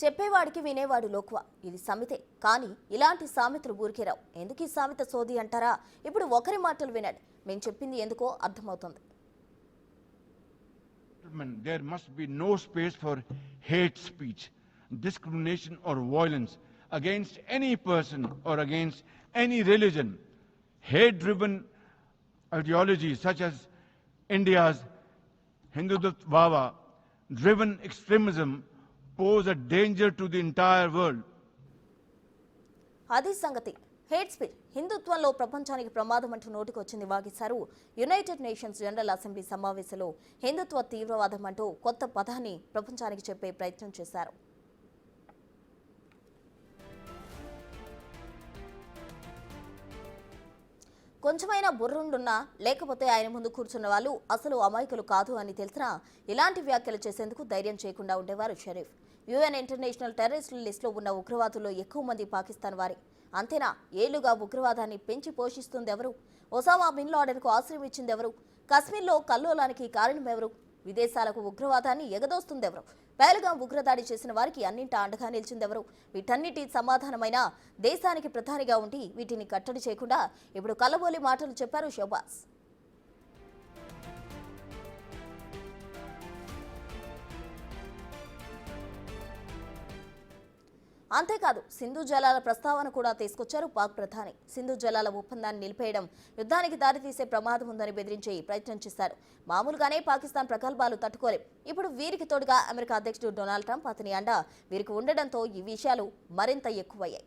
చెప్పేవాడికి వినేవాడు లోకువ. ఇది సామెతే. కానీ ఇలాంటి సామెతలు ఊరికేరావు. ఎందుకు ఈ సామెత సోది అంటారా? ఇప్పుడు ఒకరి మాటలు వినండి. మేము చెప్పింది ఎందుకో అర్థమవుతుంది. There must be no space for hate speech, discrimination or violence against any person or against any religion. Hate-driven ideologies such as India's Hindutva driven extremism pose a danger to the entire world. అది సంగతి. Hate speech హిందుత్వంలో ప్రపంచానికి ప్రమాదం అంటూ నోటికొచ్చింది వాగిశారు. United nations general assembly సమావేశంలో హిందుత్వ తీవ్రవాదం అంటూ కొత్త పదాన్ని ప్రపంచానికి చెప్పే ప్రయత్నం చేశారు. కొంచెమైనా బుర్రుండున్నా లేకపోతే ఆయన ముందు కూర్చున్న వాళ్ళు అసలు అమాయకులు కాదు అని తెలిసినా ఇలాంటి వ్యాఖ్యలు చేసేందుకు ధైర్యం చేయకుండా ఉండేవారు షరీఫ్. యుఎన్ ఇంటర్నేషనల్ టెర్రరిస్టుల లిస్టులో ఉన్న ఉగ్రవాదుల్లో ఎక్కువ మంది పాకిస్తాన్ వారి. అంతేనా, ఏళ్లుగా ఉగ్రవాదాన్ని పెంచి పోషిస్తుంది ఎవరు? ఒసామా బిన్ లాడెన్కు ఆశ్రయం ఇచ్చింది ఎవరు? కశ్మీర్లో కల్లోలానికి కారణం ఎవరు? విదేశాలకు ఉగ్రవాదాన్ని ఎగదోస్తుందెవరు? పహల్గాం ఉగ్రదాడి చేసిన వారికి అన్నింటా అండగా నిలిచిందెవరు? వీటన్నిటి సమాధానమైన దేశానికి ప్రధానిగా ఉండి వీటిని కట్టడి చేయకుండా ఇప్పుడు కల్లబోలి మాటలు చెప్పారు షహబాజ్. అంతేకాదు, సింధు జలాల ప్రస్తావన కూడా తీసుకొచ్చారు పాక్ ప్రధాని. సింధు జలాల ఒప్పందాన్ని నిలిపేయడం యుద్ధానికి దారితీసే ప్రమాదం ఉందని బెదిరించే ప్రయత్నం చేశారు. మామూలుగానే పాకిస్తాన్ ప్రగల్భాలు తట్టుకోలేం. ఇప్పుడు వీరికి తోడుగా అమెరికా అధ్యక్షుడు డొనాల్డ్ ట్రంప్ అతని అండ వీరికి ఉండడంతో ఈ విషయాలు మరింత ఎక్కువయ్యాయి.